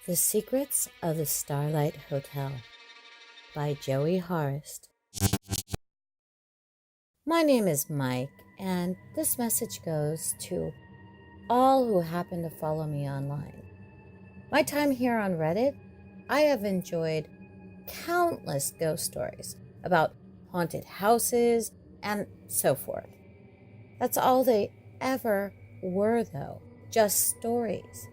The Secrets of the Starlight Hotel by Joey Horist. My name is Mike, and this message goes to all who happen to follow me online. My time here on Reddit, I have enjoyed countless ghost stories about haunted houses and so forth. That's all they ever were, though, just stories.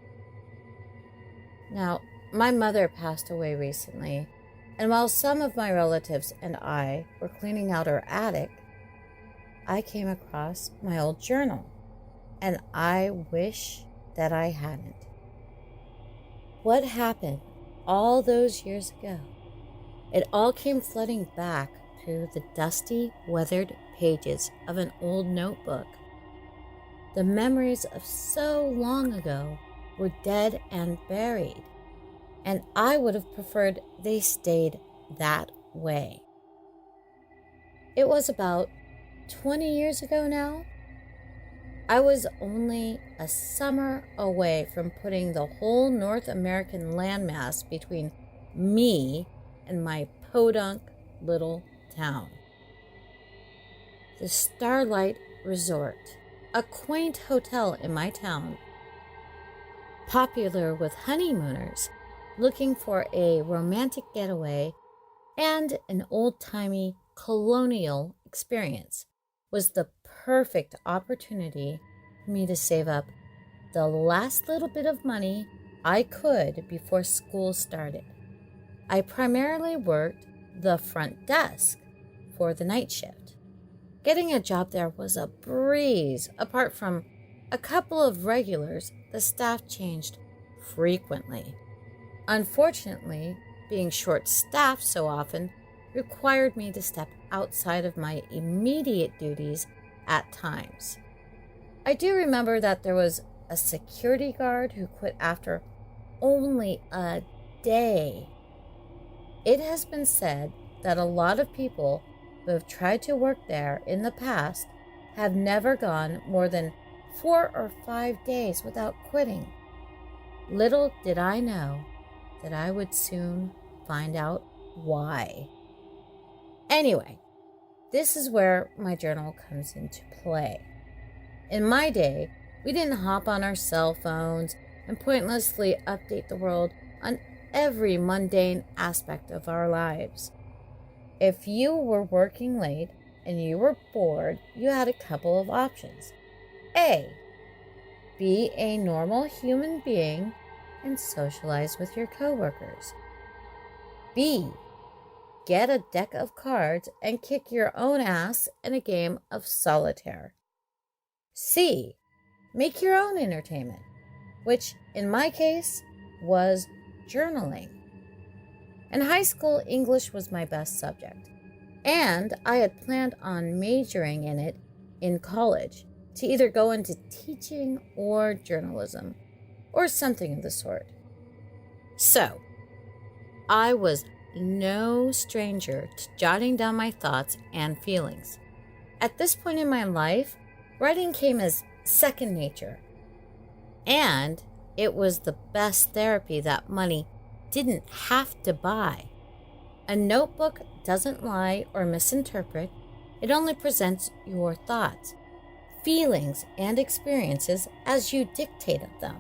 Now, my mother passed away recently, and while some of my relatives and I were cleaning out her attic, I came across my old journal, and I wish that I hadn't. What happened all those years ago? It all came flooding back through the dusty, weathered pages of an old notebook. The memories of so long ago were dead and buried, and I would have preferred they stayed that way. It was about 20 years ago now. I was only a summer away from putting the whole North American landmass between me and my podunk little town. The Starlight Resort, a quaint hotel in my town, popular with honeymooners looking for a romantic getaway and an old-timey colonial experience, was the perfect opportunity for me to save up the last little bit of money I could before school started. I primarily worked the front desk for the night shift. Getting a job there was a breeze. Apart from a couple of regulars, the staff changed frequently. Unfortunately, being short-staffed so often required me to step outside of my immediate duties at times. I do remember that there was a security guard who quit after only a day. It has been said that a lot of people who have tried to work there in the past have never gone more than 4 or 5 days without quitting. Little did I know that I would soon find out why. Anyway, this is where my journal comes into play. In my day, we didn't hop on our cell phones and pointlessly update the world on every mundane aspect of our lives. If you were working late and you were bored, you had a couple of options. A, be a normal human being and socialize with your coworkers. B, get a deck of cards and kick your own ass in a game of solitaire. C, make your own entertainment, which in my case was journaling. In high school, English was my best subject, and I had planned on majoring in it in college to either go into teaching or journalism, or something of the sort. So, I was no stranger to jotting down my thoughts and feelings. At this point in my life, writing came as second nature, and it was the best therapy that money didn't have to buy. A notebook doesn't lie or misinterpret. It only presents your thoughts, feelings, and experiences as you dictated them.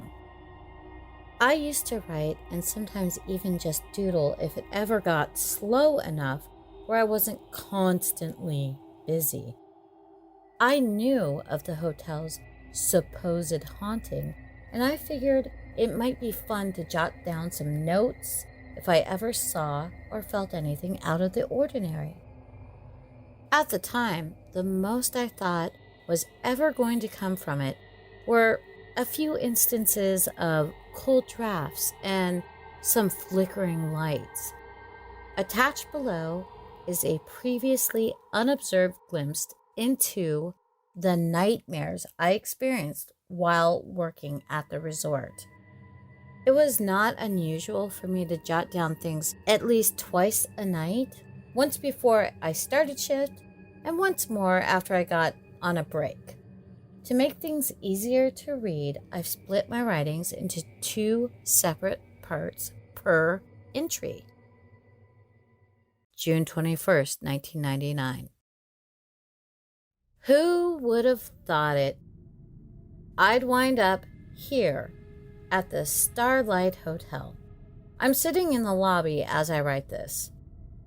I used to write and sometimes even just doodle if it ever got slow enough where I wasn't constantly busy. I knew of the hotel's supposed haunting, and I figured it might be fun to jot down some notes if I ever saw or felt anything out of the ordinary. At the time, the most I thought was ever going to come from it were a few instances of cold drafts and some flickering lights. Attached below is a previously unobserved glimpse into the nightmares I experienced while working at the resort. It was not unusual for me to jot down things at least twice a night, once before I started shift and once more after I got on a break. To make things easier to read, I've split my writings into 2 separate parts per entry. June 21st, 1999. Who would have thought it? I'd wind up here at the Starlight Hotel. I'm sitting in the lobby as I write this.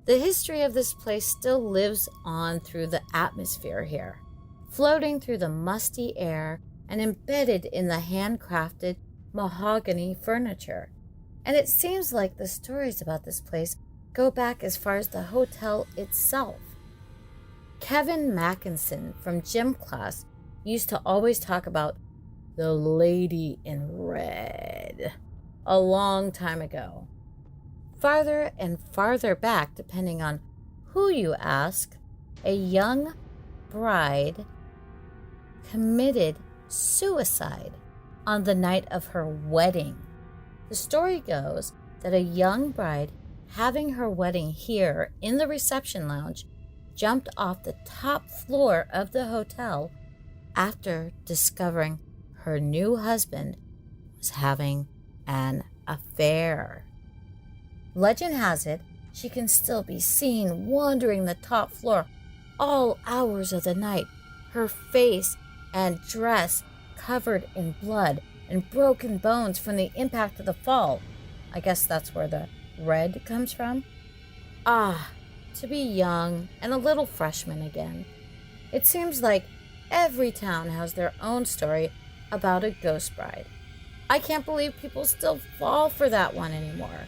The history of this place still lives on through the atmosphere here, floating through the musty air and embedded in the handcrafted mahogany furniture. And it seems like the stories about this place go back as far as the hotel itself. Kevin Mackinson from gym class used to always talk about the Lady in Red a long time ago. Farther and farther back, depending on who you ask, a young bride committed suicide on the night of her wedding. The story goes that a young bride having her wedding here in the reception lounge jumped off the top floor of the hotel after discovering her new husband was having an affair. Legend has it she can still be seen wandering the top floor all hours of the night, her face and dress covered in blood and broken bones from the impact of the fall. I guess that's where the red comes from. Ah, to be young and a little freshman again. It seems like every town has their own story about a ghost bride. I can't believe people still fall for that one anymore.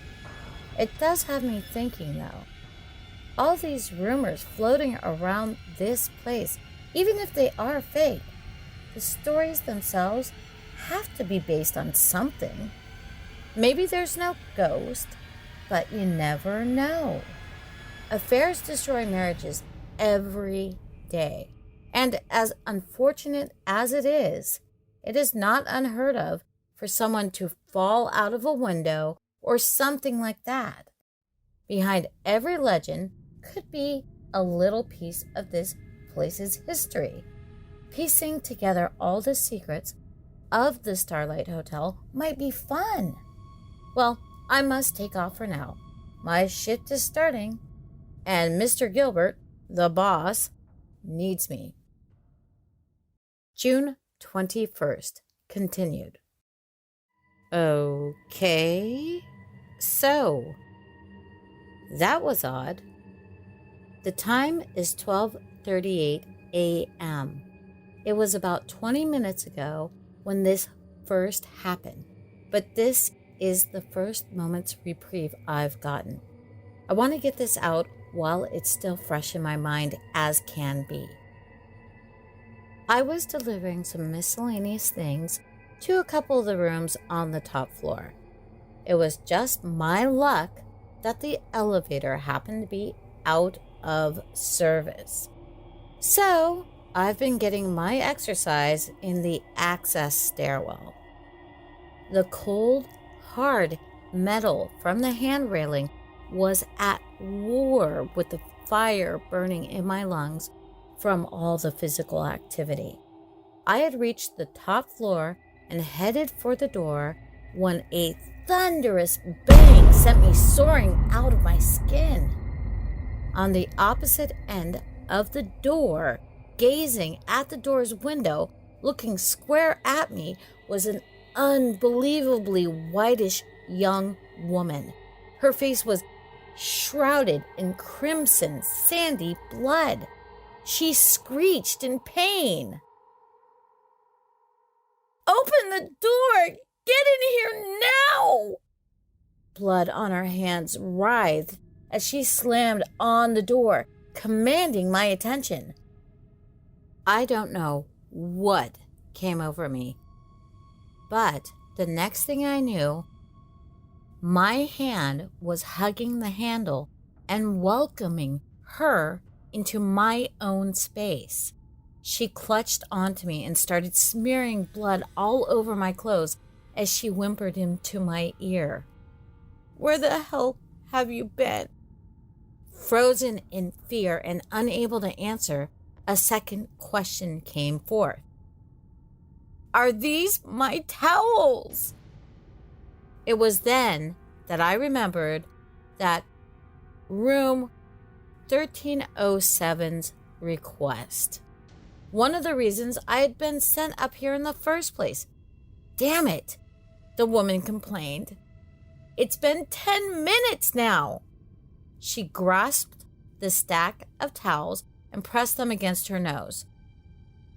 It does have me thinking, though. All these rumors floating around this place, even if they are fake, the stories themselves have to be based on something. Maybe there's no ghost, but you never know. Affairs destroy marriages every day. And as unfortunate as it is not unheard of for someone to fall out of a window or something like that. Behind every legend could be a little piece of this place's history. Piecing together all the secrets of the Starlight Hotel might be fun. Well, I must take off for now. My shift is starting, and Mr. Gilbert, the boss, needs me. June 21st, continued. Okay, so that was odd. The time is 12:38 a.m. It was about 20 minutes ago when this first happened, but this is the first moment's reprieve I've gotten. I want to get this out while it's still fresh in my mind as can be. I was delivering some miscellaneous things to a couple of the rooms on the top floor. It was just my luck that the elevator happened to be out of service. So I've been getting my exercise in the access stairwell. The cold, hard metal from the hand railing was at war with the fire burning in my lungs from all the physical activity. I had reached the top floor and headed for the door when a thunderous bang sent me soaring out of my skin. On the opposite end of the door, gazing at the door's window, looking square at me, was an unbelievably whitish young woman. Her face was shrouded in crimson, sandy blood. She screeched in pain. "Open the door! Get in here now!" Blood on her hands writhed as she slammed on the door, commanding my attention. I don't know what came over me, but the next thing I knew, my hand was hugging the handle and welcoming her into my own space. She clutched onto me and started smearing blood all over my clothes as she whimpered into my ear. "Where the hell have you been?" Frozen in fear and unable to answer, a second question came forth. "Are these my towels?" It was then that I remembered that room 1307's request. One of the reasons I had been sent up here in the first place. Damn it, the woman complained. It's been 10 minutes now. She grasped the stack of towels and pressed them against her nose.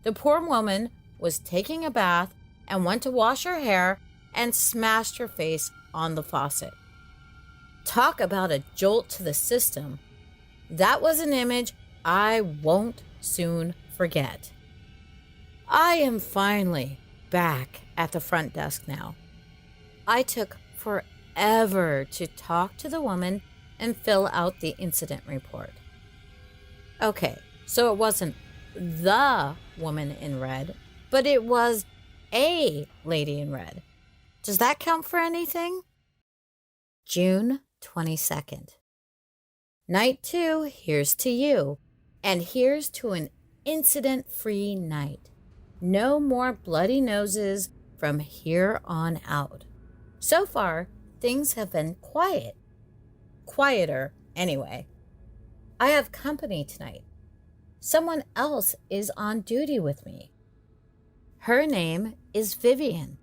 The poor woman was taking a bath and went to wash her hair and smashed her face on the faucet. Talk about a jolt to the system. That was an image I won't soon forget. I am finally back at the front desk now. I took forever to talk to the woman and fill out the incident report. Okay, so it wasn't the woman in red, but it was a lady in red. Does that count for anything? June 22nd. Night 2, here's to you. And here's to an incident-free night. No more bloody noses from here on out. So far, things have been quiet. Quieter, anyway. I have company tonight. Someone else is on duty with me. Her name is Vivian.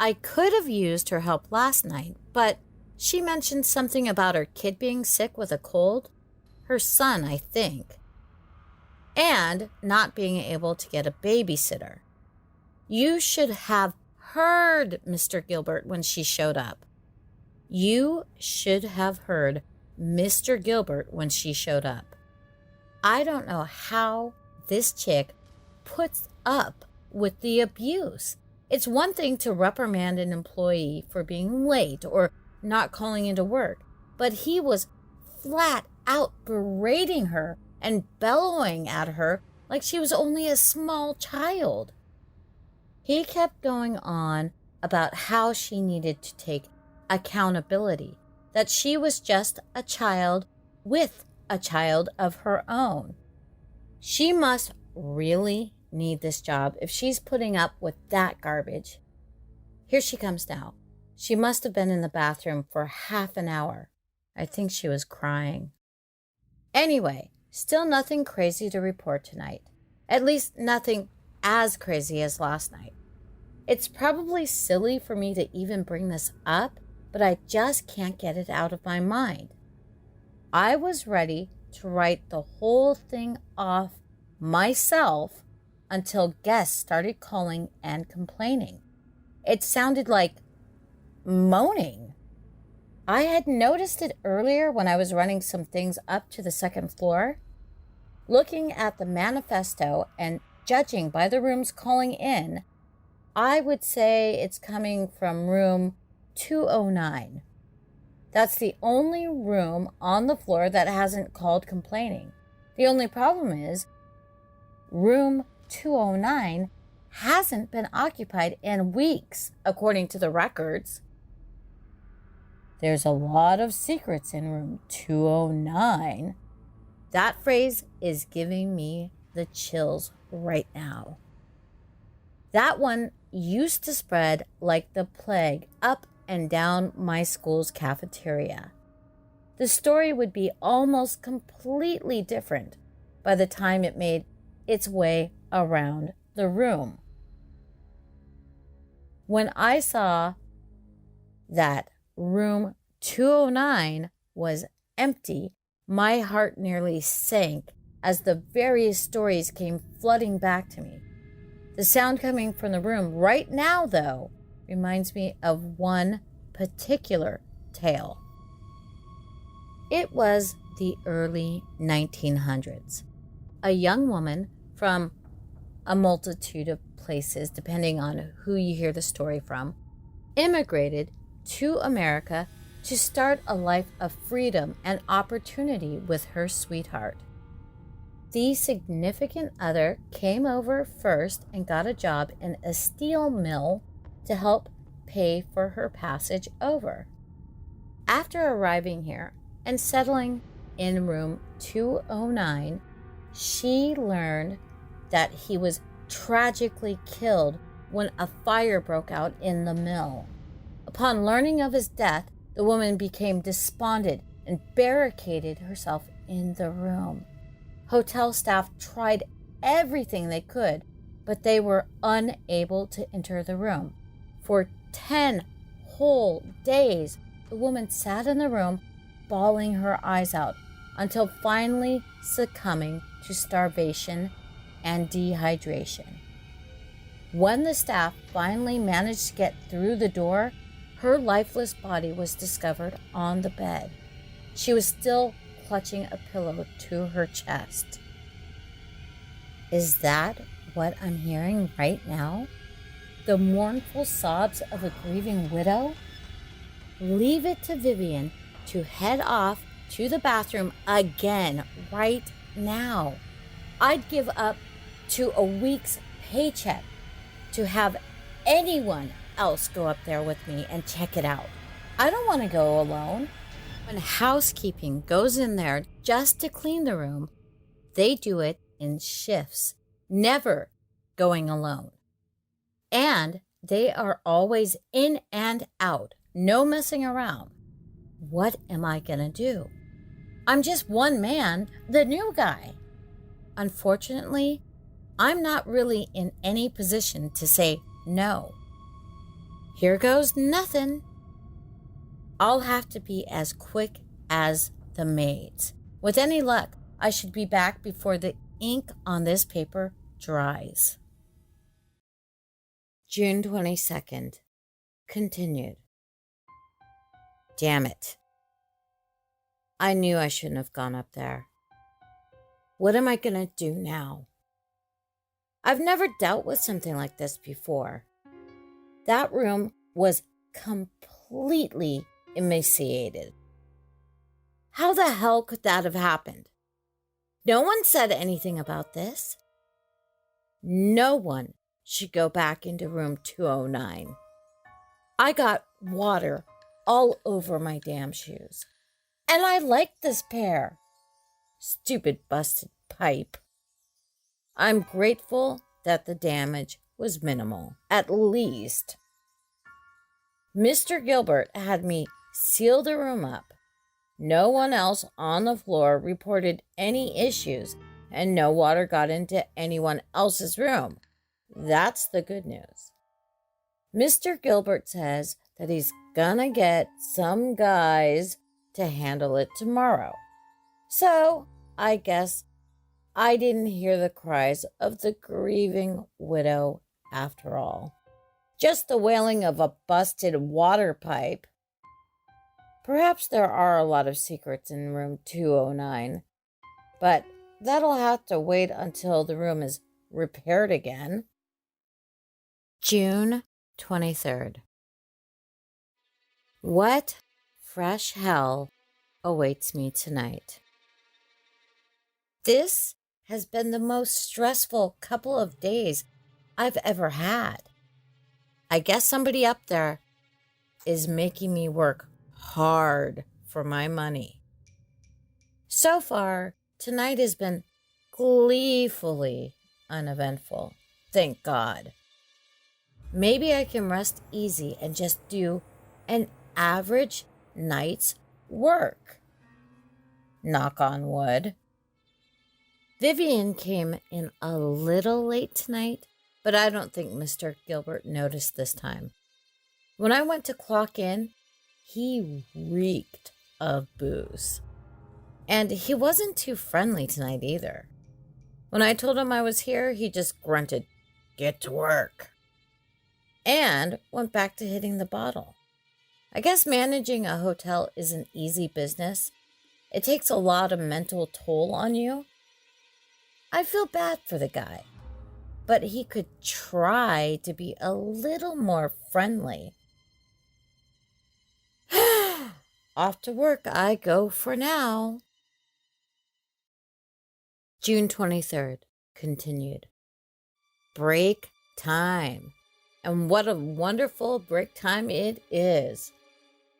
I could have used her help last night, but she mentioned something about her kid being sick with a cold. Her son, I think. And not being able to get a babysitter. You should have heard Mr. Gilbert when she showed up. You should have heard Mr. Gilbert when she showed up. I don't know how this chick puts up with the abuse. It's one thing to reprimand an employee for being late or not calling into work, but he was flat out berating her and bellowing at her like she was only a small child. He kept going on about how she needed to take accountability, that she was just a child with a child of her own. She must really need this job if she's putting up with that garbage. Here she comes now. She must have been in the bathroom for half an hour. I think she was crying. Anyway, still nothing crazy to report tonight. At least nothing as crazy as last night. It's probably silly for me to even bring this up, but I just can't get it out of my mind. I was ready to write the whole thing off myself until guests started calling and complaining. It sounded like moaning. I had noticed it earlier when I was running some things up to the second floor. Looking at the manifesto and judging by the rooms calling in, I would say it's coming from room 209. That's the only room on the floor that hasn't called complaining. The only problem is room 209 hasn't been occupied in weeks, according to the records. There's a lot of secrets in room 209. That phrase is giving me the chills right now. That one used to spread like the plague up and down my school's cafeteria. The story would be almost completely different by the time it made its way around the room. When I saw that room 209 was empty, my heart nearly sank as the various stories came flooding back to me. The sound coming from the room right now, though, reminds me of one particular tale. It was the early 1900s. A young woman from a multitude of places, depending on who you hear the story from, immigrated to America to start a life of freedom and opportunity with her sweetheart. The significant other came over first and got a job in a steel mill to help pay for her passage over. After arriving here and settling in room 209, she learned that he was tragically killed when a fire broke out in the mill. Upon learning of his death, the woman became despondent and barricaded herself in the room. Hotel staff tried everything they could, but they were unable to enter the room. For 10 whole days, the woman sat in the room, bawling her eyes out, until finally succumbing to starvation and dehydration. When the staff finally managed to get through the door, her lifeless body was discovered on the bed. She was still clutching a pillow to her chest. Is that what I'm hearing right now? The mournful sobs of a grieving widow? Leave it to Vivian to head off to the bathroom again right now. I'd give up to a week's paycheck to have anyone else go up there with me and check it out. I don't want to go alone. When housekeeping goes in there just to clean the room, they do it in shifts, never going alone. And they are always in and out, no messing around. What am I going to do? I'm just one man, the new guy. Unfortunately, I'm not really in any position to say no. Here goes nothing. I'll have to be as quick as the maids. With any luck, I should be back before the ink on this paper dries. June 22nd. Continued. Damn it. I knew I shouldn't have gone up there. What am I going to do now? I've never dealt with something like this before. That room was completely emaciated. How the hell could that have happened? No one said anything about this. No one should go back into room 209. I got water all over my damn shoes. And I liked this pair. Stupid busted pipe. I'm grateful that the damage was minimal, at least. Mr. Gilbert had me seal the room up. No one else on the floor reported any issues, and no water got into anyone else's room. That's the good news. Mr. Gilbert says that he's gonna get some guys to handle it tomorrow. So, I guess I didn't hear the cries of the grieving widow after all. Just the wailing of a busted water pipe. Perhaps there are a lot of secrets in room 209, but that'll have to wait until the room is repaired again. June 23rd. What fresh hell awaits me tonight? This has been the most stressful couple of days I've ever had. I guess somebody up there is making me work hard for my money. So far, tonight has been gleefully uneventful. Thank God. Maybe I can rest easy and just do an average night's work. Knock on wood. Vivian came in a little late tonight, but I don't think Mr. Gilbert noticed this time. When I went to clock in, he reeked of booze. And he wasn't too friendly tonight either. When I told him I was here, he just grunted, "Get to work," and went back to hitting the bottle. I guess managing a hotel isn't easy business. It takes a lot of mental toll on you. I feel bad for the guy, but he could try to be a little more friendly. Off to work I go for now. June 23rd, continued. Break time. And what a wonderful break time it is.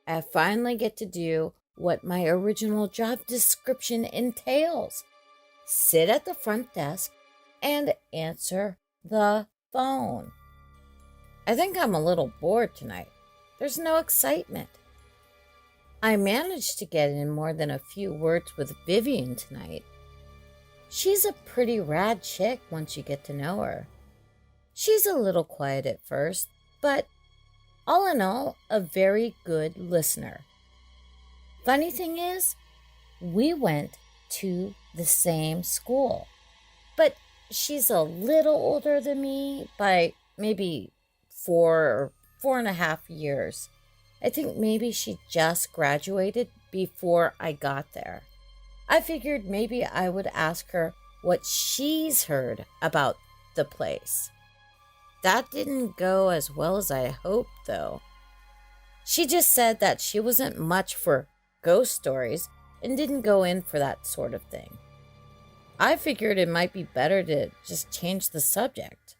I finally get to do what my original job description entails. Sit at the front desk and answer the phone. I think I'm a little bored tonight. There's no excitement. I managed to get in more than a few words with Vivian tonight. She's a pretty rad chick once you get to know her. She's a little quiet at first, but all in all, a very good listener. Funny thing is, we went to the same school, but she's a little older than me by maybe 4.5 years. I think maybe she just graduated before I got there. I figured maybe I would ask her what she's heard about the place. That didn't go as well as I hoped, though. She just said that she wasn't much for ghost stories and didn't go in for that sort of thing. I figured it might be better to just change the subject.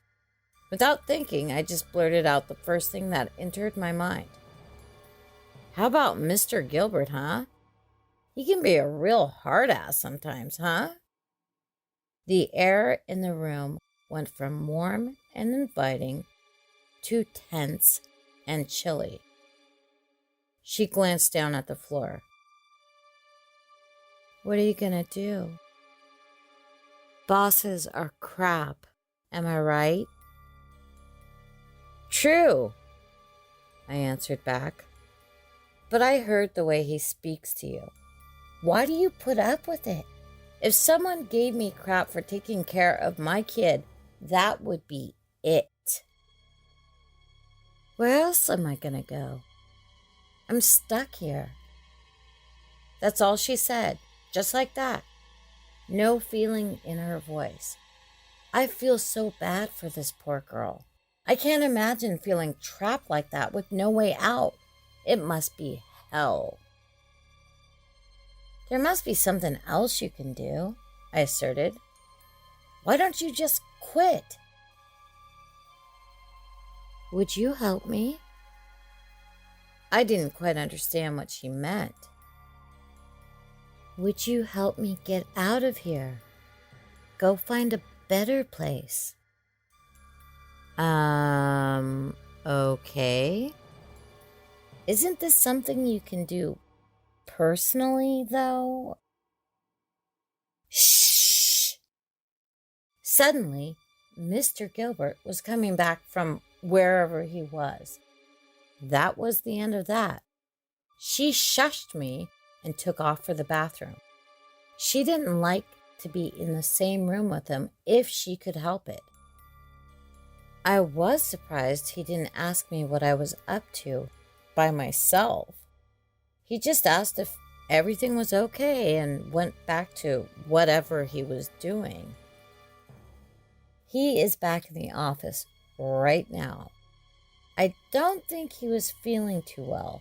Without thinking, I just blurted out the first thing that entered my mind. How about Mr. Gilbert, huh? He can be a real hard-ass sometimes, huh? The air in the room went from warm and inviting to tense and chilly. She glanced down at the floor. What are you gonna do? Bosses are crap, am I right? True, I answered back. But I heard the way he speaks to you. Why do you put up with it? If someone gave me crap for taking care of my kid, that would be it. Where else am I gonna go? I'm stuck here. That's all she said, just like that. No feeling in her voice. I feel so bad for this poor girl. I can't imagine feeling trapped like that with no way out. It must be hell. There must be something else you can do, I asserted. Why don't you just quit? Would you help me? I didn't quite understand what she meant. Would you help me get out of here? Go find a better place. Okay. Isn't this something you can do personally, though? Shh! Suddenly, Mr. Gilbert was coming back from wherever he was. That was the end of that. She shushed me and took off for the bathroom. She didn't like to be in the same room with him if she could help it. I was surprised he didn't ask me what I was up to by myself. He just asked if everything was okay and went back to whatever he was doing. He is back in the office right now. I don't think he was feeling too well.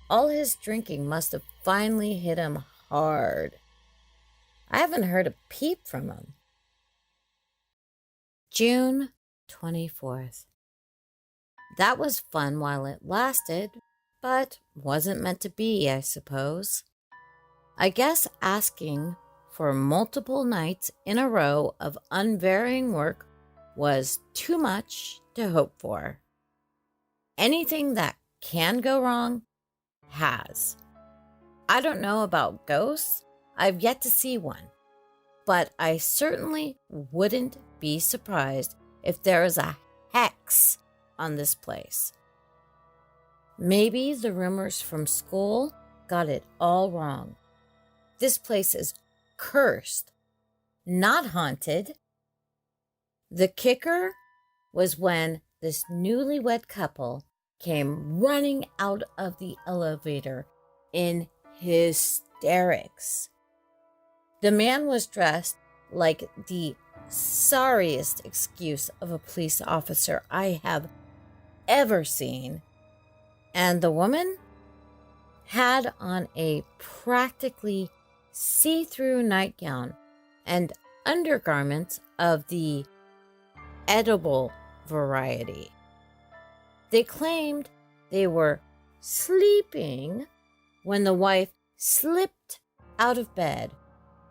All his drinking must have finally hit him hard. I haven't heard a peep from him. June 24th. That was fun while it lasted, but wasn't meant to be, I suppose. I guess asking for multiple nights in a row of unvarying work was too much to hope for. Anything that can go wrong has. I don't know about ghosts. I've yet to see one. But I certainly wouldn't be surprised if there is a hex on this place. Maybe the rumors from school got it all wrong. This place is cursed, not haunted. The kicker was when this newlywed couple came running out of the elevator in hysterics. The man was dressed like the sorriest excuse of a police officer I have ever seen, and the woman had on a practically see-through nightgown and undergarments of the edible variety. They claimed they were sleeping when the wife slipped out of bed.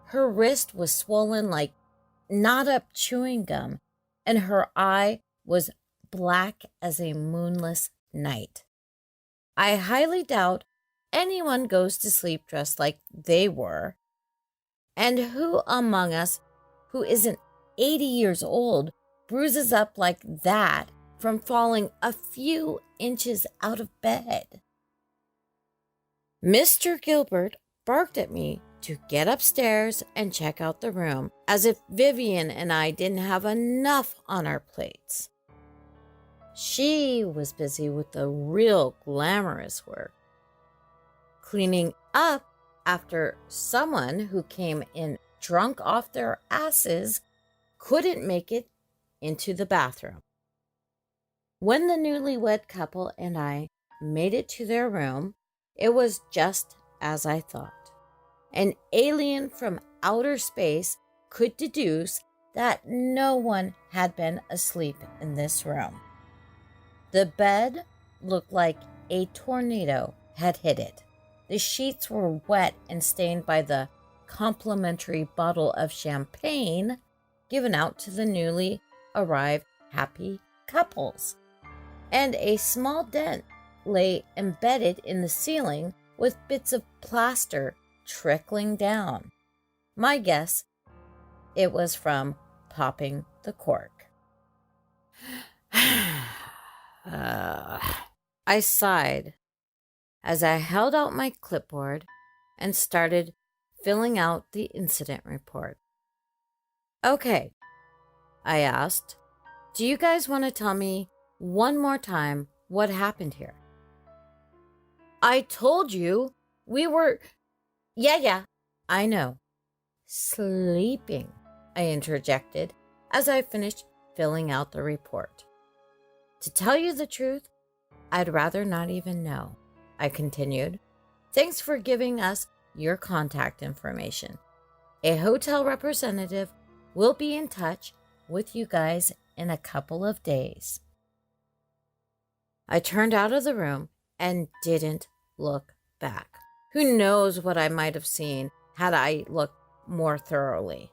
Her wrist was swollen like gnawed-up chewing gum, and her eye was black as a moonless night. I highly doubt anyone goes to sleep dressed like they were. And who among us who isn't 80 years old bruises up like that from falling a few inches out of bed? Mr. Gilbert barked at me to get upstairs and check out the room, as if Vivian and I didn't have enough on our plates. She was busy with the real glamorous work, cleaning up after someone who came in drunk off their asses couldn't make it into the bathroom. When the newlywed couple and I made it to their room, it was just as I thought. An alien from outer space could deduce that no one had been asleep in this room. The bed looked like a tornado had hit it. The sheets were wet and stained by the complimentary bottle of champagne given out to the newly arrived happy couples. And a small dent lay embedded in the ceiling with bits of plaster trickling down. My guess, it was from popping the cork. I sighed as I held out my clipboard and started filling out the incident report. Okay, I asked, do you guys want to tell me one more time what happened here? I told you we were... Yeah, I know. Sleeping, I interjected as I finished filling out the report. To tell you the truth, I'd rather not even know, I continued. Thanks for giving us your contact information. A hotel representative will be in touch with you guys in a couple of days. I turned out of the room and didn't look back. Who knows what I might have seen had I looked more thoroughly.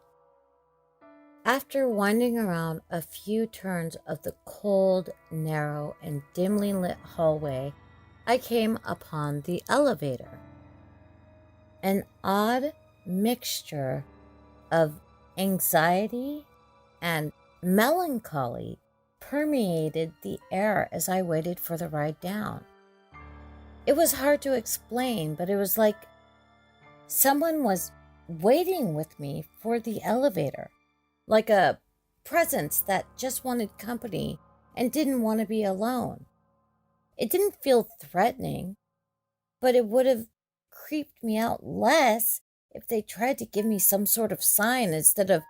After winding around a few turns of the cold, narrow, and dimly lit hallway, I came upon the elevator. An odd mixture of anxiety and melancholy permeated the air as I waited for the ride down. It was hard to explain, but it was like someone was waiting with me for the elevator, like a presence that just wanted company and didn't want to be alone. It didn't feel threatening, but it would have creeped me out less if they tried to give me some sort of sign instead of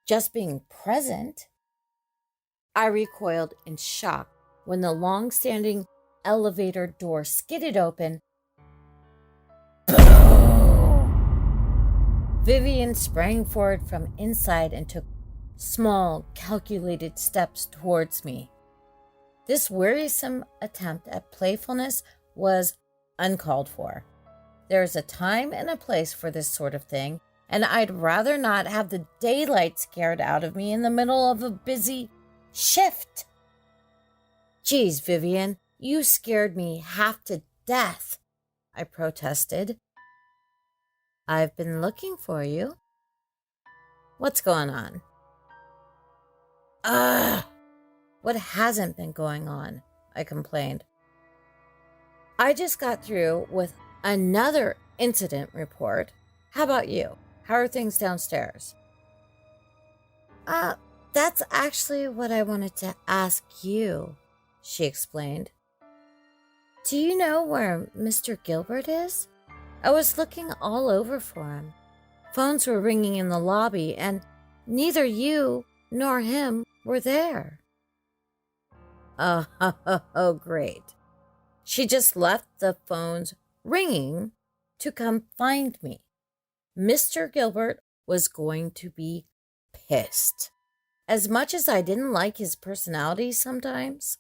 just being present. I recoiled in shock when the long-standing elevator door skidded open. Vivian sprang forward from inside and took small, calculated steps towards me. This wearisome attempt at playfulness was uncalled for. There is a time and a place for this sort of thing, and I'd rather not have the daylight scared out of me in the middle of a busy shift. Geez, Vivian, you scared me half to death, I protested. I've been looking for you. What's going on? What hasn't been going on? I complained. I just got through with another incident report. How about you? How are things downstairs? That's actually what I wanted to ask you, she explained. Do you know where Mr. Gilbert is? I was looking all over for him. Phones were ringing in the lobby, and neither you nor him were there. Oh, great. She just left the phones ringing to come find me. Mr. Gilbert was going to be pissed. As much as I didn't like his personality sometimes,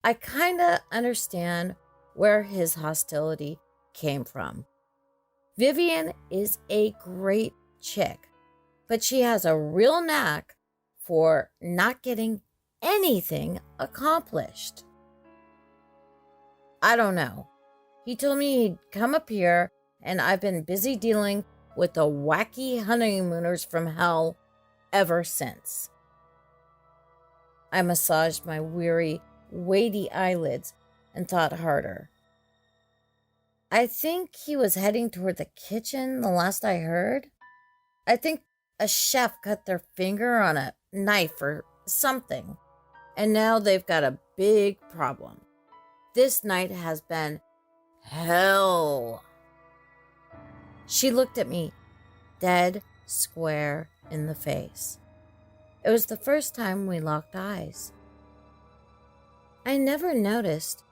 I kinda understand where his hostility came from. Vivian is a great chick, but she has a real knack for not getting anything accomplished. I don't know. He told me he'd come up here, and I've been busy dealing with the wacky honeymooners from hell ever since. I massaged my weary, weighty eyelids and thought harder. I think he was heading toward the kitchen the last I heard. I think a chef cut their finger on a knife or something, and now they've got a big problem. This night has been hell. She looked at me dead square in the face. It was the first time we locked eyes. I never noticed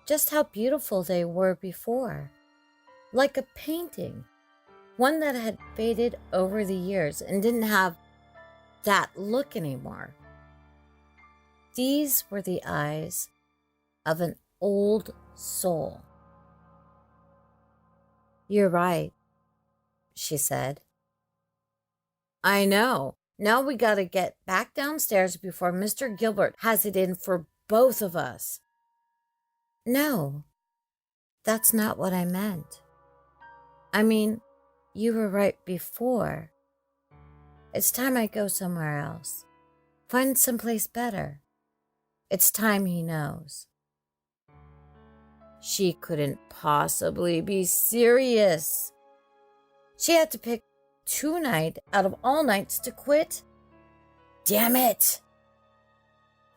just how beautiful they were before. Like a painting, one that had faded over the years and didn't have that look anymore. These were the eyes of an old soul. "You're right," she said. "I know. Now we gotta get back downstairs before Mr. Gilbert has it in for both of us." "No, that's not what I meant. I mean, you were right before. It's time I go somewhere else. Find someplace better. It's time he knows." She couldn't possibly be serious. She had to pick tonight out of all nights to quit? Damn it!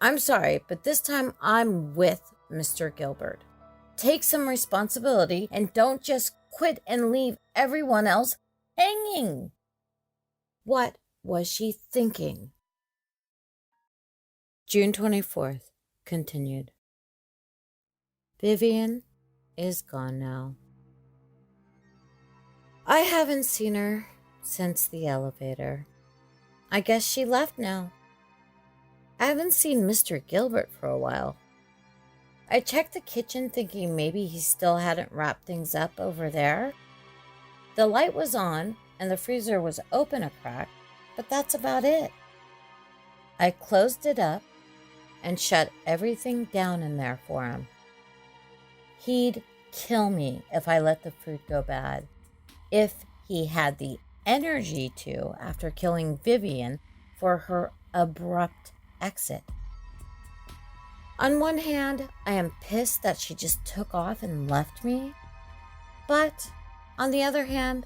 "I'm sorry, but this time I'm with Mr. Gilbert. Take some responsibility and don't just quit and leave everyone else hanging." What was she thinking? June 24th, continued. Vivian is gone now. I haven't seen her since the elevator. I guess she left now. I haven't seen Mr. Gilbert for a while. I checked the kitchen thinking maybe he still hadn't wrapped things up over there. The light was on and the freezer was open a crack, but that's about it. I closed it up and shut everything down in there for him. He'd kill me if I let the food go bad, if he had the energy to after killing Vivian for her abrupt exit. On one hand, I am pissed that she just took off and left me. But on the other hand,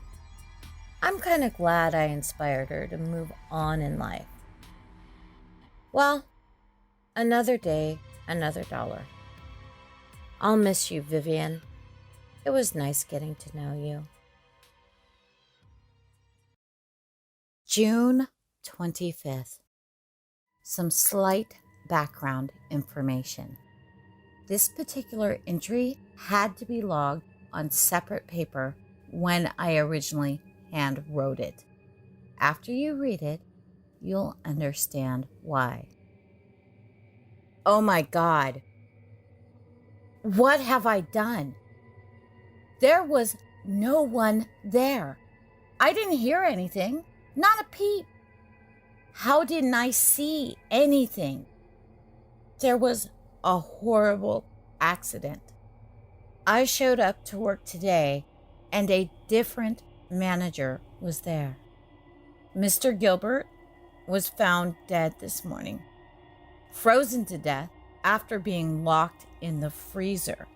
I'm kind of glad I inspired her to move on in life. Well, another day, another dollar. I'll miss you, Vivian. It was nice getting to know you. June 25th. Some slight background information. This particular entry had to be logged on separate paper when I originally hand wrote it. After you read it, you'll understand why. Oh my God. What have I done? There was no one there. I didn't hear anything, not a peep. How didn't I see anything? There was a horrible accident. I showed up to work today and a different manager was there. Mr. Gilbert was found dead this morning, frozen to death after being locked in the freezer.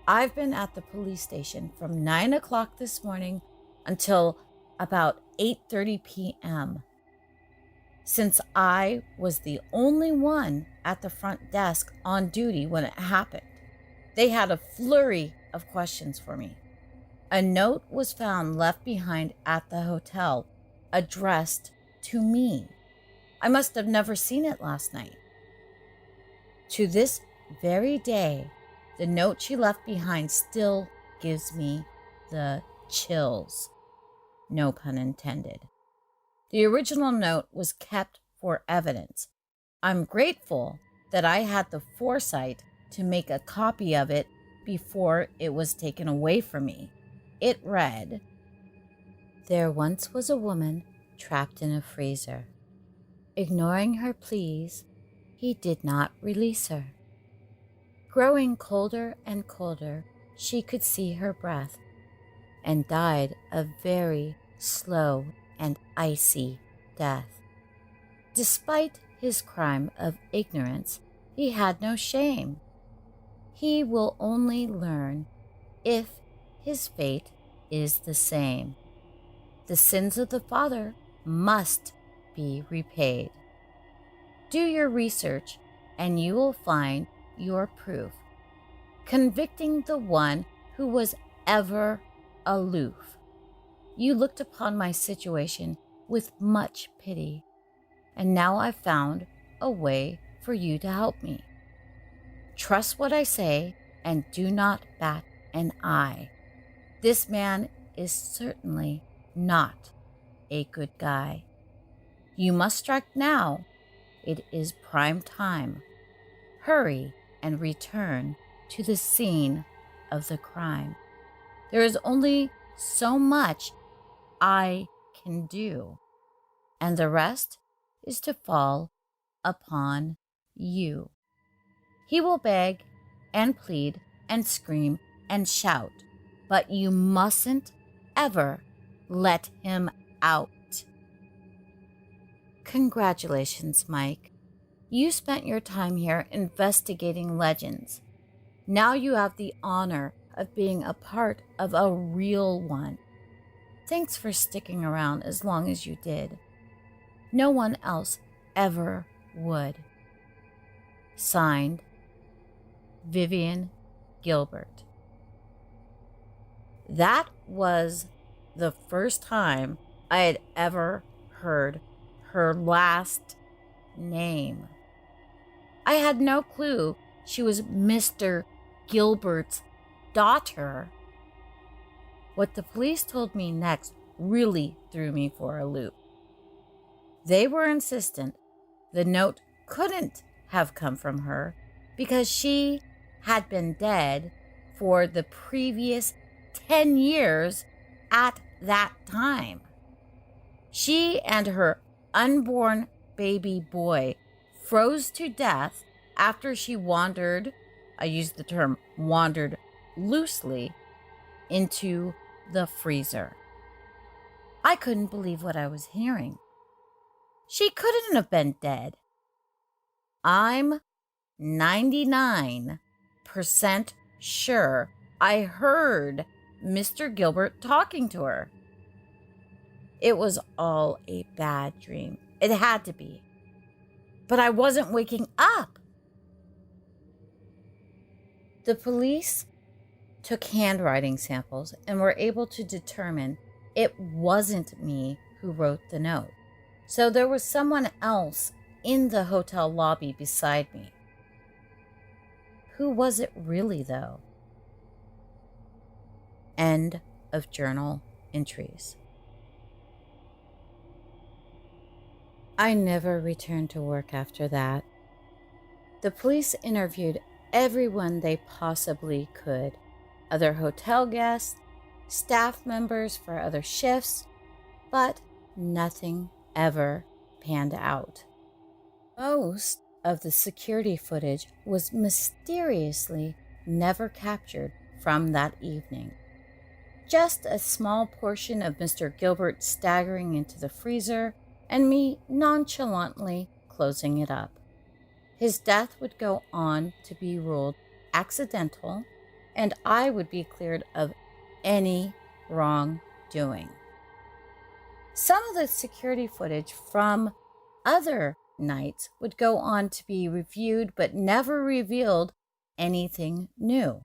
I've been at the police station from 9 o'clock this morning until about 8:30 p.m. Since I was the only one at the front desk on duty when it happened, they had a flurry of questions for me. A note was found left behind at the hotel, addressed to me. I must have never seen it last night. To this very day, the note she left behind still gives me the chills. No pun intended. The original note was kept for evidence. I'm grateful that I had the foresight to make a copy of it before it was taken away from me. It read, "There once was a woman trapped in a freezer. Ignoring her pleas, he did not release her. Growing colder and colder, she could see her breath and died a very slow and icy death. Despite his crime of ignorance, he had no shame. He will only learn if his fate is the same. The sins of the father must be repaid. Do your research and you will find your proof, convicting the one who was ever aloof. You looked upon my situation with much pity, and now I've found a way for you to help me. Trust what I say and do not bat an eye. This man is certainly not a good guy. You must strike now. It is prime time. Hurry and return to the scene of the crime. There is only so much I can do, and the rest is to fall upon you. He will beg and plead and scream and shout, but you mustn't ever let him out. Congratulations, Mike. You spent your time here investigating legends. Now you have the honor of being a part of a real one. Thanks for sticking around as long as you did. No one else ever would. Signed, Vivian Gilbert. That was the first time I had ever heard her last name. I had no clue she was Mr. Gilbert's daughter. What the police told me next really threw me for a loop. They were insistent the note couldn't have come from her because she had been dead for the previous 10 years at that time. She and her unborn baby boy froze to death after she wandered, I use the term wandered loosely, into the freezer. I couldn't believe what I was hearing. She couldn't have been dead. I'm 99% sure I heard Mr. Gilbert talking to her. It was all a bad dream. It had to be. But I wasn't waking up. The police took handwriting samples and were able to determine it wasn't me who wrote the note. So there was someone else in the hotel lobby beside me. Who was it really, though? End of journal entries. I never returned to work after that. The police interviewed everyone they possibly could. Other hotel guests, staff members for other shifts, but nothing ever panned out. Most of the security footage was mysteriously never captured from that evening. Just a small portion of Mr. Gilbert staggering into the freezer and me nonchalantly closing it up. His death would go on to be ruled accidental, and I would be cleared of any wrongdoing. Some of the security footage from other nights would go on to be reviewed but never revealed anything new.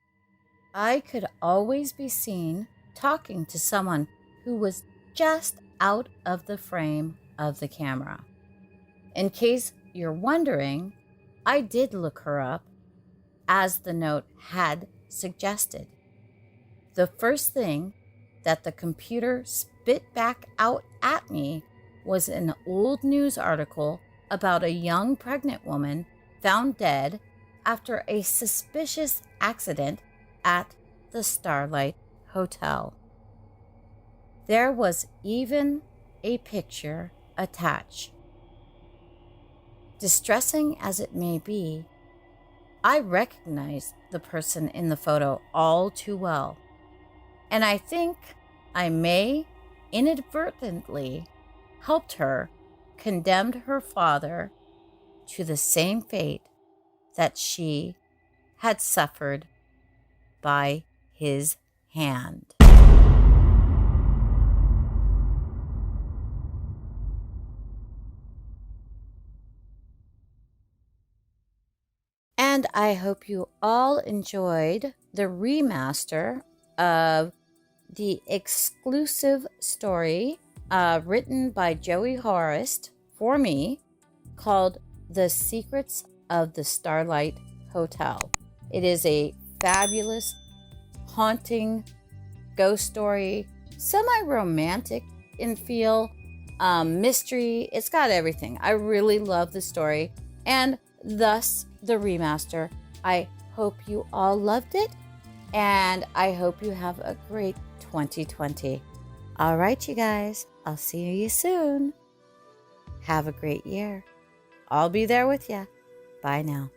I could always be seen talking to someone who was just out of the frame of the camera. In case you're wondering, I did look her up, as the note had suggested. The first thing that the computer spit back out at me was an old news article about a young pregnant woman found dead after a suspicious accident at the Starlight Hotel. There was even a picture attached. Distressing as it may be, I recognized the person in the photo all too well. And I think I may inadvertently helped her, condemned her father to the same fate that she had suffered by his hand. And I hope you all enjoyed the remaster of the exclusive story written by Joey Horist for me called The Secrets of the Starlight Hotel. It is a fabulous, haunting ghost story, semi-romantic in feel, mystery. It's got everything. I really love the story, and thus the remaster. I hope you all loved it, and I hope you have a great 2020. All right, you guys, I'll see you soon. Have a great year. I'll be there with you. Bye now.